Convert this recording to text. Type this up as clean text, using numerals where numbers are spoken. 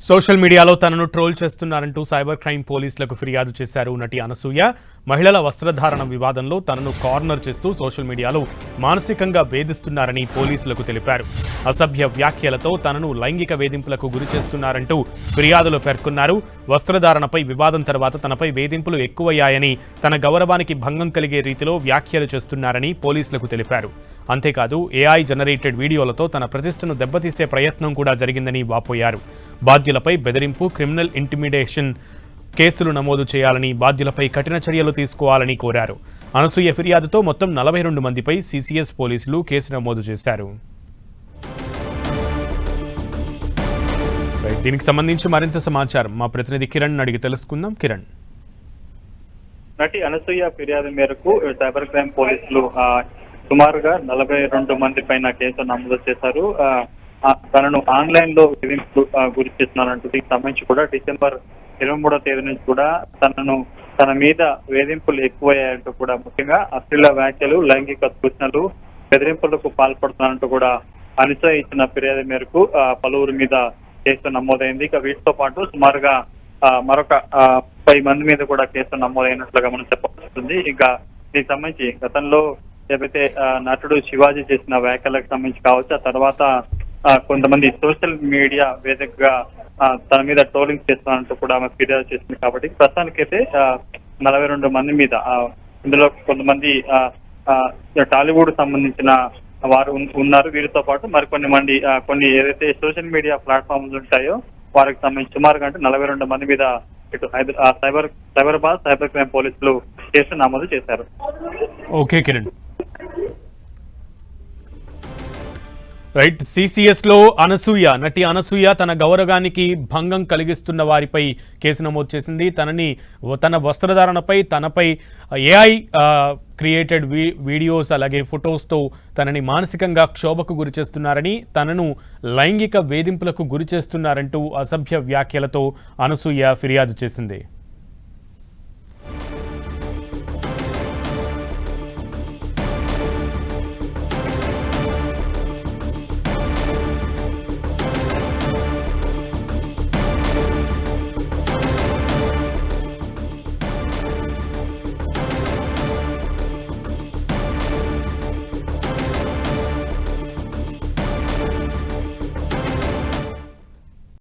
Social మీడియాలో తనను troll చేస్తున్నారంటూ cyber crime పోలీసులకు ఫిర్యాదు చేశారు నటి అనసూయ. మహిళల వస్త్రధారణ వివాదంలో తనను కార్నర్ చేస్తూ సోషల్ మీడియాలో మానసికంగా వేధిస్తున్నారని పోలీసులకు తెలిపారు. అసభ్య వ్యాఖ్యలతో తనను లైంగిక వేధింపులకు గురి చేస్తున్నారంటూ ఫిర్యాదులో పేర్కొన్నారు. వస్త్రధారణపై వివాదం తర్వాత తనపై వేధింపులు ఎక్కువయ్యాయని, తన గౌరవానికి భంగం కలిగే రీతిలో వ్యాఖ్యలు చేస్తున్నారని పోలీసులకు తెలిపారు. అంతేకాదు ఏఐ జనరేటెడ్ వీడియోలతో తన ప్రతిష్టను దెబ్బతీసే ప్రయత్నం కూడా జరిగిందని వాపోయారు. బాధ్యులపై బెదిరింపు, క్రిమినల్ ఇంటిమిడేషన్ కేసులు నమోదు చేయాలని, బాధ్యులపై కఠిన చర్యలు తీసుకోవాలని కోరారు. అనసూయ ఫిర్యాదుతో మొత్తం 42 మందిపై సిసిఎస్ పోలీసులు కేసు నమోదు చేశారు. దీనికి సంబంధించి మరింత సమాచారం మా ప్రతినిధి కిరణ్ అడిగి తెలుసుకుందాం. కిరణ్, నటి అనసూయ ఫిర్యాదు మేరకు సైబర్ క్రైమ్ పోలీసులు సుమారుగా 42 మంది పైన కేసు నమోదు చేశారు. తనను ఆన్లైన్ లో వేధింపులు గురి చేస్తున్నారంటూ దీనికి సంబంధించి కూడా డిసెంబర్ 23వ తేదీ నుంచి కూడా తన మీద వేధింపులు ఎక్కువయ్యాయంటూ కూడా, ముఖ్యంగా అశ్లీల వ్యాఖ్యలు, లైంగిక సూచనలు, బెదిరింపులకు పాల్పడుతున్నారంటూ కూడా అనసూయ ఇచ్చిన ఫిర్యాదు మేరకు పలువురి మీద కేసు నమోదైంది. ఇక వీటితో పాటు సుమారుగా మరొక 10 మంది మీద కూడా కేసు నమోదైనట్లుగా మనం చెప్పబడుతుంది. ఇంకా దీనికి సంబంధించి గతంలో ఏవైతే నటుడు శివాజీ చేసిన వ్యాఖ్యలకు సంబంధించి కావచ్చు, ఆ తర్వాత కొంతమంది సోషల్ మీడియా వేదికగా తన మీద ట్రోలింగ్ చేస్తున్నారంటూ కూడా ఆమె ఫిర్యాదు చేసింది. కాబట్టి ప్రస్తుతానికైతే 42 మంది మీద, ఇందులో కొంతమంది టాలీవుడ్ సంబంధించిన వారు ఉన్నారు. వీరితో పాటు మరికొన్ని మంది కొన్ని ఏదైతే సోషల్ మీడియా ప్లాట్ఫామ్స్ ఉంటాయో వారికి సంబంధించి సుమారుగా అంటే 42 మంది మీద ఇటు సైబర్ క్రైమ్ పోలీసులు కేసు నమోదు చేశారు. Okay Kiran, right. సిసిఎస్ లో నటి అనసూయ తన గౌరవానికి భంగం కలిగిస్తున్న వారిపై కేసు నమోదు చేసింది. తన వస్త్రధారణపై తనపై ఏఐ క్రియేటెడ్ వీడియోస్ అలాగే ఫొటోస్తో తనని మానసికంగా క్షోభకు గురి చేస్తున్నారని, తనను లైంగిక వేధింపులకు గురి చేస్తున్నారంటూ అసభ్య వ్యాఖ్యలతో అనసూయ ఫిర్యాదు చేసింది.